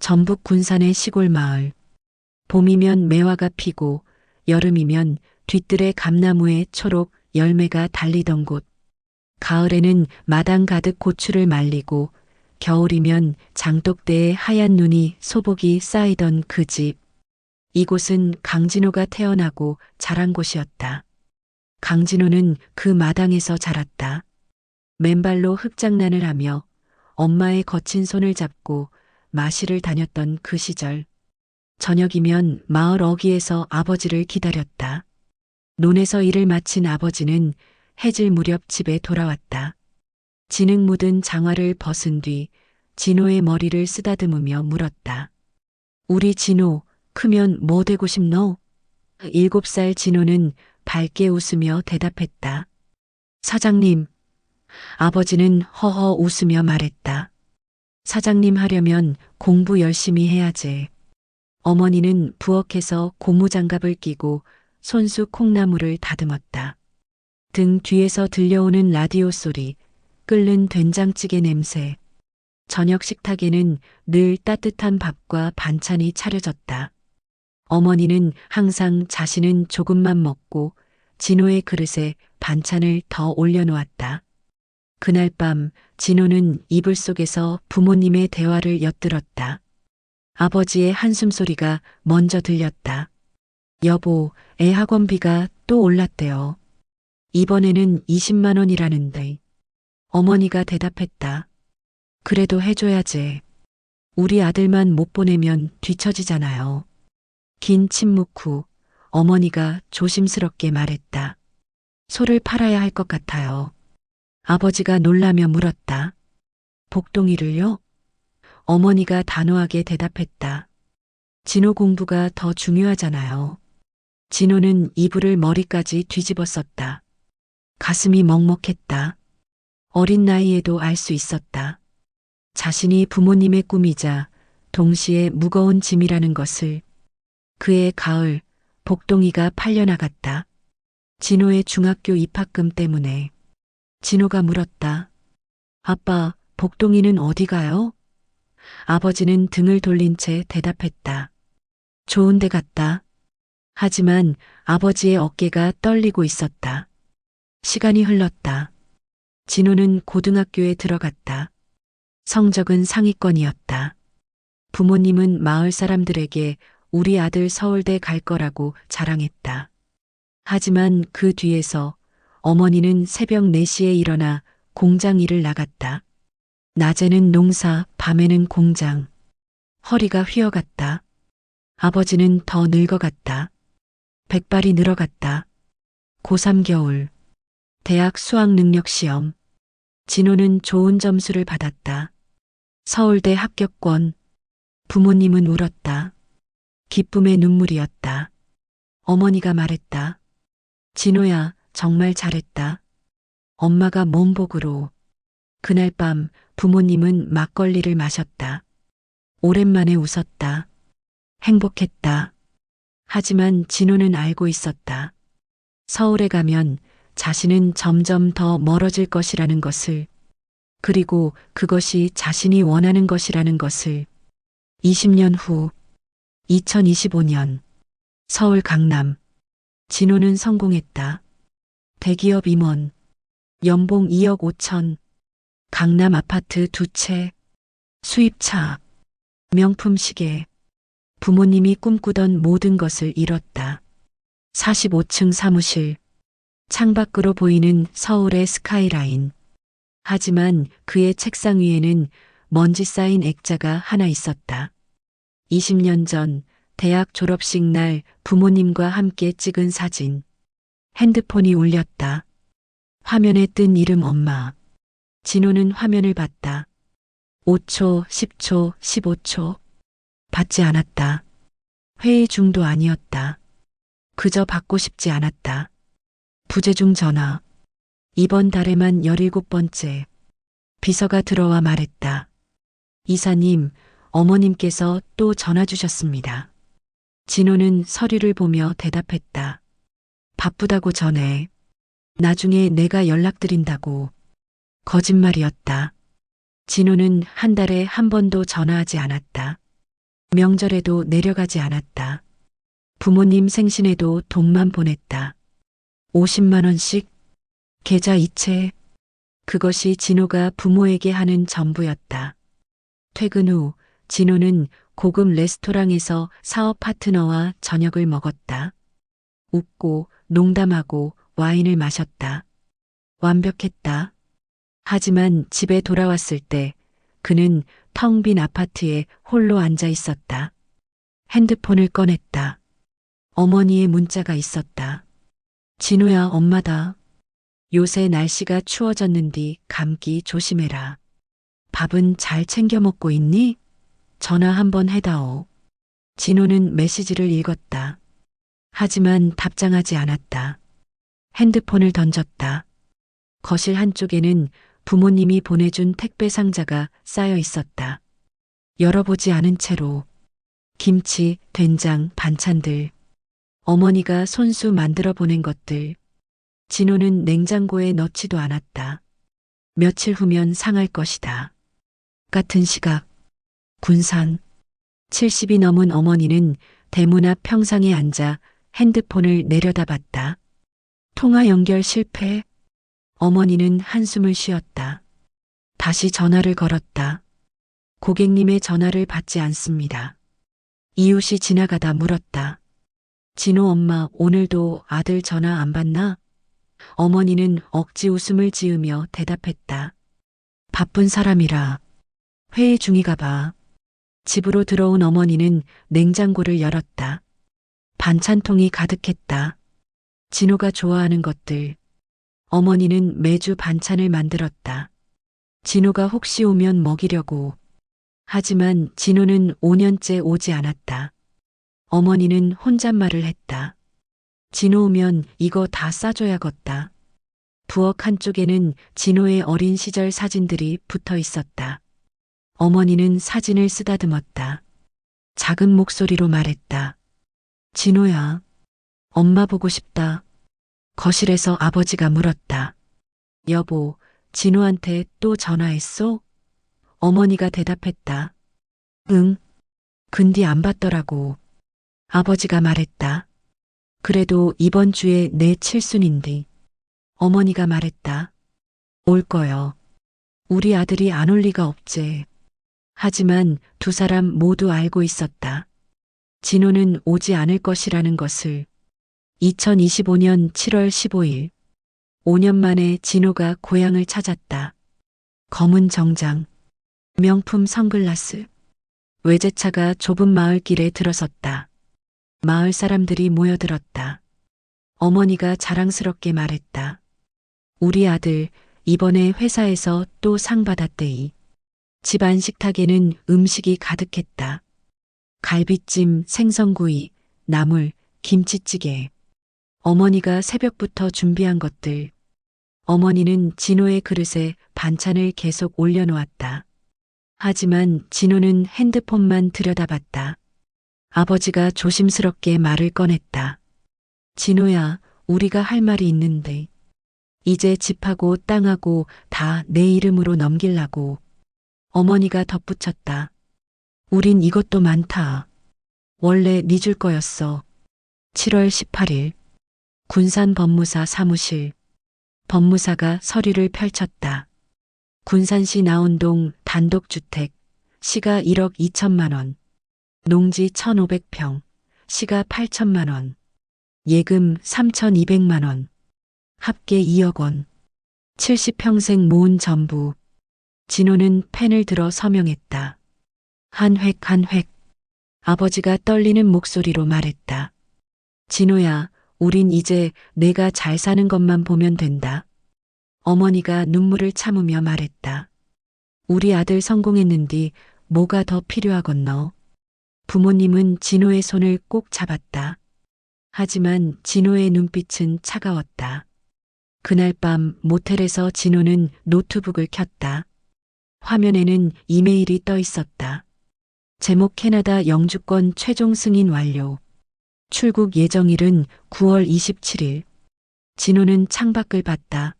전북 군산의 시골 마을. 봄이면 매화가 피고 여름이면 뒤뜰의 감나무에 초록 열매가 달리던 곳. 가을에는 마당 가득 고추를 말리고 겨울이면 장독대에 하얀 눈이 소복이 쌓이던 그 집. 이곳은 강진호가 태어나고 자란 곳이었다. 강진호는 그 마당에서 자랐다. 맨발로 흙장난을 하며 엄마의 거친 손을 잡고 마실을 다녔던 그 시절. 저녁이면 마을 어귀에서 아버지를 기다렸다. 논에서 일을 마친 아버지는 해질 무렵 집에 돌아왔다. 진흙 묻은 장화를 벗은 뒤 진호의 머리를 쓰다듬으며 물었다. 우리 진호, 크면 뭐 되고 싶노? 7살 진호는 밝게 웃으며 대답했다. 사장님. 아버지는 허허 웃으며 말했다. 사장님 하려면 공부 열심히 해야지. 어머니는 부엌에서 고무장갑을 끼고 손수 콩나물을 다듬었다. 등 뒤에서 들려오는 라디오 소리, 끓는 된장찌개 냄새. 저녁 식탁에는 늘 따뜻한 밥과 반찬이 차려졌다. 어머니는 항상 자신은 조금만 먹고 진호의 그릇에 반찬을 더 올려놓았다. 그날 밤 진호는 이불 속에서 부모님의 대화를 엿들었다. 아버지의 한숨소리가 먼저 들렸다. 여보, 애 학원비가 또 올랐대요. 이번에는 20만 원이라는데. 어머니가 대답했다. 그래도 해줘야지. 우리 아들만 못 보내면 뒤처지잖아요. 긴 침묵 후 어머니가 조심스럽게 말했다. 소를 팔아야 할 것 같아요. 아버지가 놀라며 물었다. 복동이를요? 어머니가 단호하게 대답했다. 진호 공부가 더 중요하잖아요. 진호는 이불을 머리까지 뒤집어 썼다. 가슴이 먹먹했다. 어린 나이에도 알 수 있었다. 자신이 부모님의 꿈이자 동시에 무거운 짐이라는 것을. 그해 가을, 복동이가 팔려나갔다. 진호의 중학교 입학금 때문에. 진호가 물었다. 아빠, 복동이는 어디 가요? 아버지는 등을 돌린 채 대답했다. 좋은 데 갔다. 하지만 아버지의 어깨가 떨리고 있었다. 시간이 흘렀다. 진호는 고등학교에 들어갔다. 성적은 상위권이었다. 부모님은 마을 사람들에게 우리 아들 서울대 갈 거라고 자랑했다. 하지만 그 뒤에서 어머니는 새벽 4시에 일어나 공장 일을 나갔다. 낮에는 농사, 밤에는 공장. 허리가 휘어갔다. 아버지는 더 늙어갔다. 백발이 늘어갔다. 고3 겨울. 대학 수학능력시험. 진호는 좋은 점수를 받았다. 서울대 합격권. 부모님은 울었다. 기쁨의 눈물이었다. 어머니가 말했다. 진호야, 정말 잘했다. 엄마가 먼 복으로. 그날 밤 부모님은 막걸리를 마셨다. 오랜만에 웃었다. 행복했다. 하지만 진호는 알고 있었다. 서울에 가면 자신은 점점 더 멀어질 것이라는 것을. 그리고 그것이 자신이 원하는 것이라는 것을. 20년 후, 2025년, 서울 강남. 진호는 성공했다. 대기업 임원, 연봉 2억 5천, 강남 아파트 2채, 수입차, 명품 시계. 부모님이 꿈꾸던 모든 것을 이뤘다. 45층 사무실, 창밖으로 보이는 서울의 스카이라인. 하지만 그의 책상 위에는 먼지 쌓인 액자가 하나 있었다. 20년 전 대학 졸업식 날 부모님과 함께 찍은 사진. 핸드폰이 울렸다. 화면에 뜬 이름 엄마. 진호는 화면을 봤다. 5초, 10초, 15초. 받지 않았다. 회의 중도 아니었다. 그저 받고 싶지 않았다. 부재중 전화. 이번 달에만 17번째. 비서가 들어와 말했다. 이사님, 어머님께서 또 전화 주셨습니다. 진호는 서류를 보며 대답했다. 바쁘다고 전해. 나중에 내가 연락드린다고. 거짓말이었다. 진호는 한 달에 한 번도 전화하지 않았다. 명절에도 내려가지 않았다. 부모님 생신에도 돈만 보냈다. 50만 원씩 계좌 이체. 그것이 진호가 부모에게 하는 전부였다. 퇴근 후 진호는 고급 레스토랑에서 사업 파트너와 저녁을 먹었다. 웃고 농담하고 와인을 마셨다. 완벽했다. 하지만 집에 돌아왔을 때 그는 텅 빈 아파트에 홀로 앉아 있었다. 핸드폰을 꺼냈다. 어머니의 문자가 있었다. 진호야, 엄마다. 요새 날씨가 추워졌는디 감기 조심해라. 밥은 잘 챙겨 먹고 있니? 전화 한번 해다오. 진호는 메시지를 읽었다. 하지만 답장하지 않았다. 핸드폰을 던졌다. 거실 한쪽에는 부모님이 보내준 택배 상자가 쌓여 있었다. 열어보지 않은 채로 김치, 된장, 반찬들, 어머니가 손수 만들어 보낸 것들. 진호는 냉장고에 넣지도 않았다. 며칠 후면 상할 것이다. 같은 시각, 군산. 70이 넘은 어머니는 대문 앞 평상에 앉아 핸드폰을 내려다봤다. 통화 연결 실패. 어머니는 한숨을 쉬었다. 다시 전화를 걸었다. 고객님의 전화를 받지 않습니다. 이웃이 지나가다 물었다. 진호 엄마, 오늘도 아들 전화 안 받나? 어머니는 억지 웃음을 지으며 대답했다. 바쁜 사람이라. 회의 중이가 봐. 집으로 들어온 어머니는 냉장고를 열었다. 반찬통이 가득했다. 진호가 좋아하는 것들. 어머니는 매주 반찬을 만들었다. 진호가 혹시 오면 먹이려고. 하지만 진호는 5년째 오지 않았다. 어머니는 혼잣말을 했다. 진호 오면 이거 다 싸줘야겠다. 부엌 한쪽에는 진호의 어린 시절 사진들이 붙어 있었다. 어머니는 사진을 쓰다듬었다. 작은 목소리로 말했다. 진호야, 엄마 보고 싶다. 거실에서 아버지가 물었다. 여보, 진호한테 또 전화했어? 어머니가 대답했다. 응. 근디 안 받더라고. 아버지가 말했다. 그래도 이번 주에 내 칠순인데. 어머니가 말했다. 올 거요. 우리 아들이 안 올 리가 없제. 하지만 두 사람 모두 알고 있었다. 진호는 오지 않을 것이라는 것을. 2025년 7월 15일. 5년 만에 진호가 고향을 찾았다. 검은 정장, 명품 선글라스. 외제차가 좁은 마을길에 들어섰다. 마을 사람들이 모여들었다. 어머니가 자랑스럽게 말했다. 우리 아들 이번에 회사에서 또 상 받았대이. 집안 식탁에는 음식이 가득했다. 갈비찜, 생선구이, 나물, 김치찌개. 어머니가 새벽부터 준비한 것들. 어머니는 진호의 그릇에 반찬을 계속 올려놓았다. 하지만 진호는 핸드폰만 들여다봤다. 아버지가 조심스럽게 말을 꺼냈다. 진호야, 우리가 할 말이 있는데. 이제 집하고 땅하고 다 내 이름으로 넘기려고. 어머니가 덧붙였다. 우린 이것도 많다. 원래 네 줄 거였어. 7월 18일. 군산 법무사 사무실. 법무사가 서류를 펼쳤다. 군산시 나온동 단독주택. 시가 1억 2천만 원. 농지 1,500평. 시가 8천만 원. 예금 3,200만 원. 합계 2억 원. 70평생 모은 전부. 진호는 펜을 들어 서명했다. 한 획 한 획. 아버지가 떨리는 목소리로 말했다. 진호야, 우린 이제 내가 잘 사는 것만 보면 된다. 어머니가 눈물을 참으며 말했다. 우리 아들 성공했는디 뭐가 더 필요하겠노? 부모님은 진호의 손을 꼭 잡았다. 하지만 진호의 눈빛은 차가웠다. 그날 밤 모텔에서 진호는 노트북을 켰다. 화면에는 이메일이 떠 있었다. 제목 캐나다 영주권 최종 승인 완료. 출국 예정일은 9월 27일. 진호는 창밖을 봤다.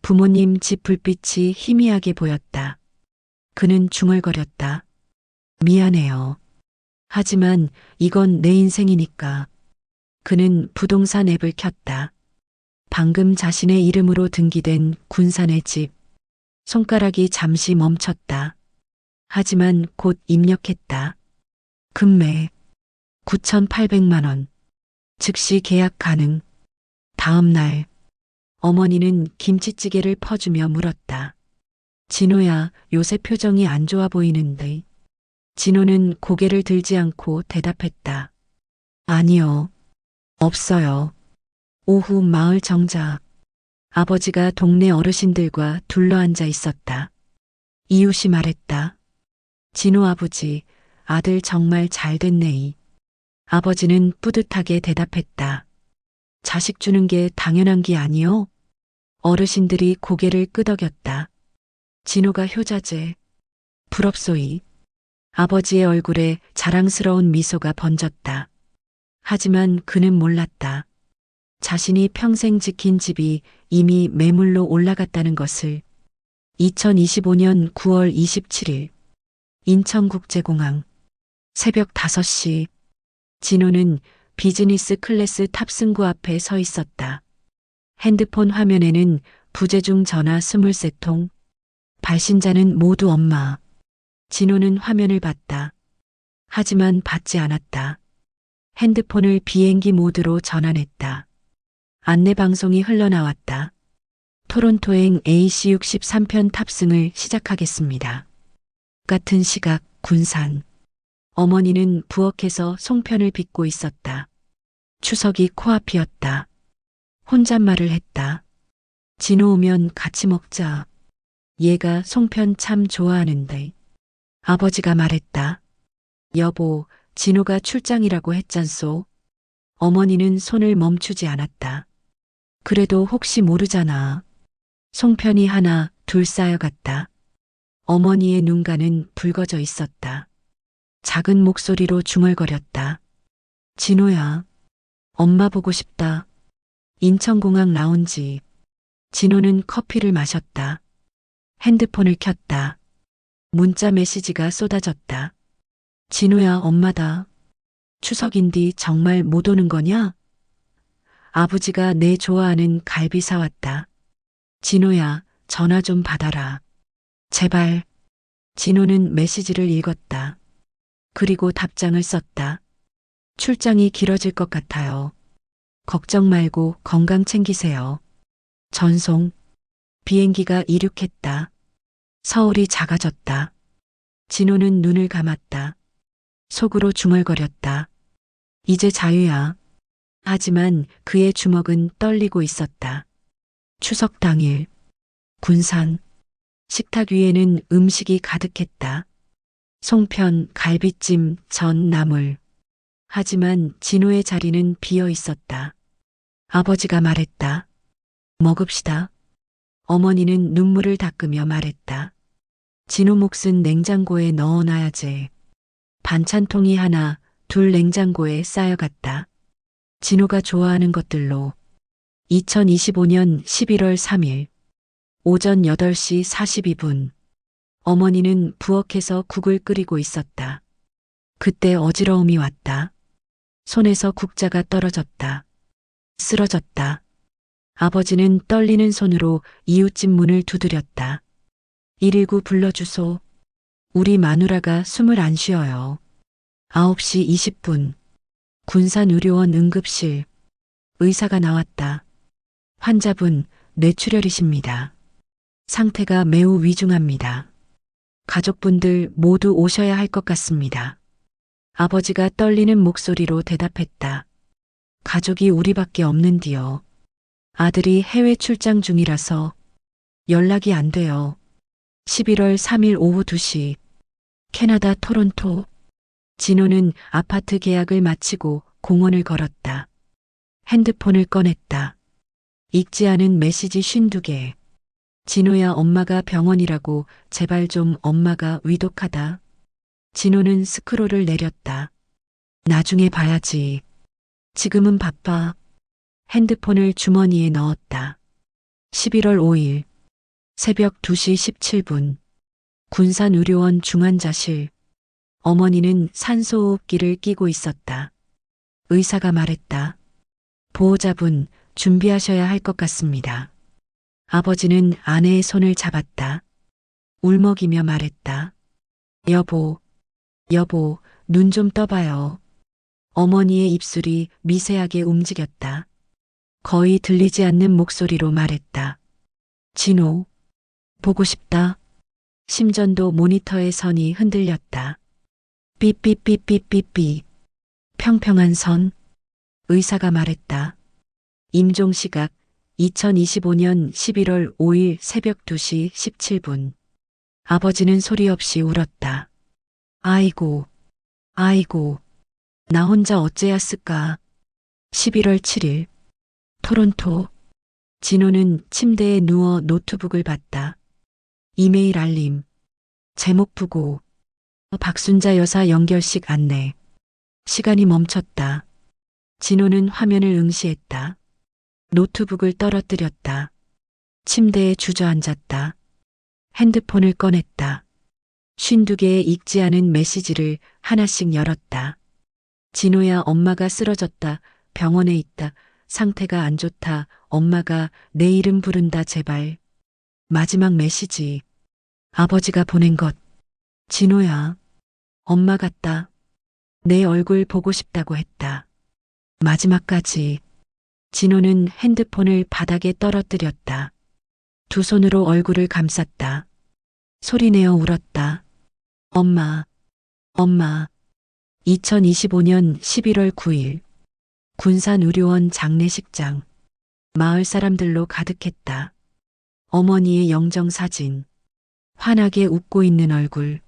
부모님 집 불빛이 희미하게 보였다. 그는 중얼거렸다. 미안해요. 하지만 이건 내 인생이니까. 그는 부동산 앱을 켰다. 방금 자신의 이름으로 등기된 군산의 집. 손가락이 잠시 멈췄다. 하지만 곧 입력했다. 금매 9,800만 원. 즉시 계약 가능. 다음 날 어머니는 김치찌개를 퍼주며 물었다. 진호야, 요새 표정이 안 좋아 보이는데. 진호는 고개를 들지 않고 대답했다. 아니요. 없어요. 오후 마을 정자. 아버지가 동네 어르신들과 둘러앉아 있었다. 이웃이 말했다. 진호 아버지, 아들 정말 잘 됐네이. 아버지는 뿌듯하게 대답했다. 자식 주는 게 당연한 게 아니요? 어르신들이 고개를 끄덕였다. 진호가 효자제. 부럽소이. 아버지의 얼굴에 자랑스러운 미소가 번졌다. 하지만 그는 몰랐다. 자신이 평생 지킨 집이 이미 매물로 올라갔다는 것을. 2025년 9월 27일 인천국제공항 새벽 5시 진호는 비즈니스 클래스 탑승구 앞에 서 있었다. 핸드폰 화면에는 부재중 전화 23통. 발신자는 모두 엄마. 진호는 화면을 봤다. 하지만 받지 않았다. 핸드폰을 비행기 모드로 전환했다. 안내방송이 흘러나왔다. 토론토행 AC63편 탑승을 시작하겠습니다. 같은 시각 군산. 어머니는 부엌에서 송편을 빚고 있었다. 추석이 코앞이었다. 혼잣말을 했다. 진호 오면 같이 먹자. 얘가 송편 참 좋아하는데. 아버지가 말했다. 여보, 진호가 출장이라고 했잖소. 어머니는 손을 멈추지 않았다. 그래도 혹시 모르잖아. 송편이 하나, 둘 쌓여갔다. 어머니의 눈가는 붉어져 있었다. 작은 목소리로 중얼거렸다. 진호야, 엄마 보고 싶다. 인천공항 라운지. 진호는 커피를 마셨다. 핸드폰을 켰다. 문자 메시지가 쏟아졌다. 진호야, 엄마다. 추석인디 정말 못 오는 거냐? 아버지가 내 좋아하는 갈비 사왔다. 진호야, 전화 좀 받아라. 제발. 진호는 메시지를 읽었다. 그리고 답장을 썼다. 출장이 길어질 것 같아요. 걱정 말고 건강 챙기세요. 전송. 비행기가 이륙했다. 서울이 작아졌다. 진호는 눈을 감았다. 속으로 중얼거렸다. 이제 자유야. 하지만 그의 주먹은 떨리고 있었다. 추석 당일. 군산. 식탁 위에는 음식이 가득했다. 송편, 갈비찜, 전, 나물. 하지만 진호의 자리는 비어 있었다. 아버지가 말했다. 먹읍시다. 어머니는 눈물을 닦으며 말했다. 진호 몫은 냉장고에 넣어놔야지. 반찬통이 하나, 둘 냉장고에 쌓여갔다. 진호가 좋아하는 것들로. 2025년 11월 3일 오전 8시 42분 어머니는 부엌에서 국을 끓이고 있었다. 그때 어지러움이 왔다. 손에서 국자가 떨어졌다. 쓰러졌다. 아버지는 떨리는 손으로 이웃집 문을 두드렸다. 119 불러주소. 우리 마누라가 숨을 안 쉬어요. 9시 20분 군산의료원 응급실. 의사가 나왔다. 환자분 뇌출혈이십니다. 상태가 매우 위중합니다. 가족분들 모두 오셔야 할 것 같습니다. 아버지가 떨리는 목소리로 대답했다. 가족이 우리밖에 없는디요. 아들이 해외 출장 중이라서 연락이 안 돼요. 11월 3일 오후 2시 캐나다 토론토. 진호는 아파트 계약을 마치고 공원을 걸었다. 핸드폰을 꺼냈다. 읽지 않은 메시지 52개. 진호야, 엄마가 병원이라고. 제발 좀. 엄마가 위독하다. 진호는 스크롤을 내렸다. 나중에 봐야지. 지금은 바빠. 핸드폰을 주머니에 넣었다. 11월 5일 새벽 2시 17분 군산의료원 중환자실. 어머니는 산소호흡기를 끼고 있었다. 의사가 말했다. 보호자분, 준비하셔야 할 것 같습니다. 아버지는 아내의 손을 잡았다. 울먹이며 말했다. 여보, 여보, 눈 좀 떠봐요. 어머니의 입술이 미세하게 움직였다. 거의 들리지 않는 목소리로 말했다. 진호, 보고 싶다. 심전도 모니터의 선이 흔들렸다. 삐삐삐삐삐삐. 평평한 선. 의사가 말했다. 임종시각 2025년 11월 5일 새벽 2시 17분. 아버지는 소리 없이 울었다. 아이고, 아이고, 나 혼자 어째였을까. 11월 7일. 토론토. 진호는 침대에 누워 노트북을 봤다. 이메일 알림. 제목 부고. 박순자 여사 연결식 안내. 시간이 멈췄다. 진호는 화면을 응시했다. 노트북을 떨어뜨렸다. 침대에 주저앉았다. 핸드폰을 꺼냈다. 52개의 읽지 않은 메시지를 하나씩 열었다. 진호야, 엄마가 쓰러졌다. 병원에 있다. 상태가 안 좋다. 엄마가 내 이름 부른다. 제발. 마지막 메시지. 아버지가 보낸 것. 진호야. 엄마 같다. 내 얼굴 보고 싶다고 했다. 마지막까지. 진호는 핸드폰을 바닥에 떨어뜨렸다. 두 손으로 얼굴을 감쌌다. 소리내어 울었다. 엄마, 엄마. 2025년 11월 9일. 군산의료원 장례식장. 마을 사람들로 가득했다. 어머니의 영정사진. 환하게 웃고 있는 얼굴.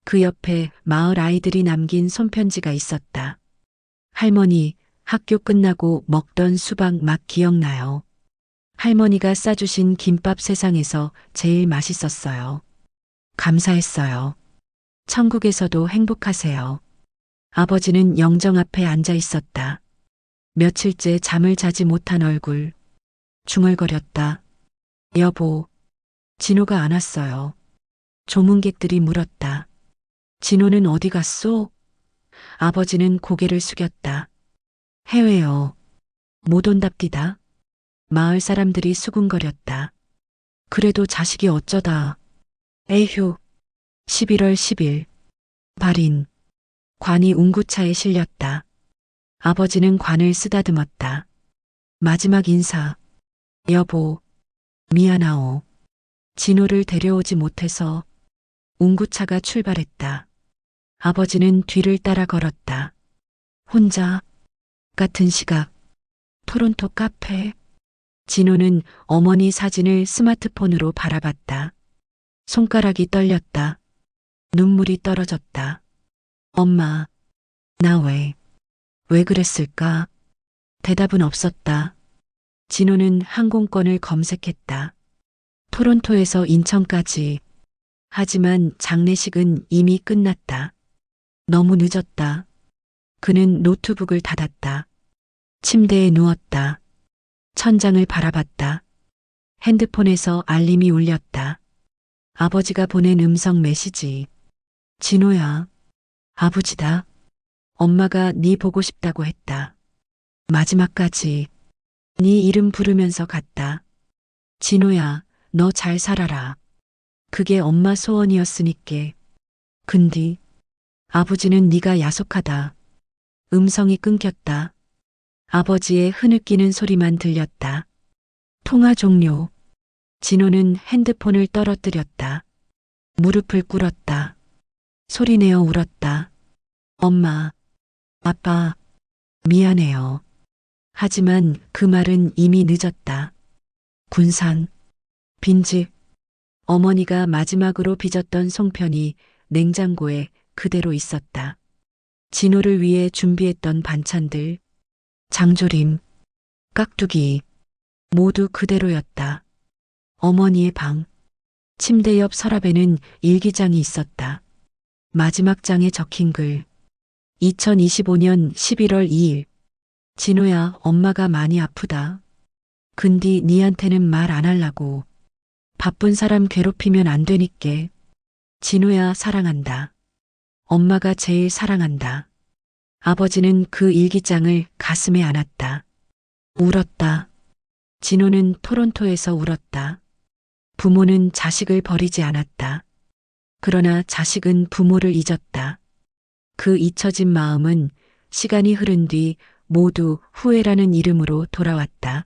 그 옆에 마을 아이들이 남긴 손편지가 있었다. 할머니, 학교 끝나고 먹던 수박 맛 기억나요? 할머니가 싸주신 김밥 세상에서 제일 맛있었어요. 감사했어요. 천국에서도 행복하세요. 아버지는 영정 앞에 앉아 있었다. 며칠째 잠을 자지 못한 얼굴. 중얼거렸다. 여보, 진호가 안 왔어요. 조문객들이 물었다. 진호는 어디 갔소? 아버지는 고개를 숙였다. 해외요. 못 온답디다. 마을 사람들이 수군거렸다. 그래도 자식이 어쩌다. 에휴. 11월 10일. 발인. 관이 운구차에 실렸다. 아버지는 관을 쓰다듬었다. 마지막 인사. 여보. 미안하오. 진호를 데려오지 못해서. 운구차가 출발했다. 아버지는 뒤를 따라 걸었다. 혼자. 같은 시각. 토론토 카페. 진호는 어머니 사진을 스마트폰으로 바라봤다. 손가락이 떨렸다. 눈물이 떨어졌다. 엄마, 나 왜 그랬을까? 대답은 없었다. 진호는 항공권을 검색했다. 토론토에서 인천까지. 하지만 장례식은 이미 끝났다. 너무 늦었다. 그는 노트북을 닫았다. 침대에 누웠다. 천장을 바라봤다. 핸드폰에서 알림이 울렸다. 아버지가 보낸 음성 메시지. 진호야. 아버지다. 엄마가 네 보고 싶다고 했다. 마지막까지. 네 이름 부르면서 갔다. 진호야, 너 잘 살아라. 그게 엄마 소원이었으니께. 근디. 아버지는 네가 야속하다. 음성이 끊겼다. 아버지의 흐느끼는 소리만 들렸다. 통화 종료. 진호는 핸드폰을 떨어뜨렸다. 무릎을 꿇었다. 소리내어 울었다. 엄마, 아빠, 미안해요. 하지만 그 말은 이미 늦었다. 군산, 빈집. 어머니가 마지막으로 빚었던 송편이 냉장고에 그대로 있었다. 진호를 위해 준비했던 반찬들, 장조림, 깍두기, 모두 그대로였다. 어머니의 방, 침대 옆 서랍에는 일기장이 있었다. 마지막 장에 적힌 글. 2025년 11월 2일. 진호야, 엄마가 많이 아프다. 근디 니한테는 말 안 할라고. 바쁜 사람 괴롭히면 안 되니께. 진호야, 사랑한다. 엄마가 제일 사랑한다. 아버지는 그 일기장을 가슴에 안았다. 울었다. 진호는 토론토에서 울었다. 부모는 자식을 버리지 않았다. 그러나 자식은 부모를 잊었다. 그 잊혀진 마음은 시간이 흐른 뒤 모두 후회라는 이름으로 돌아왔다.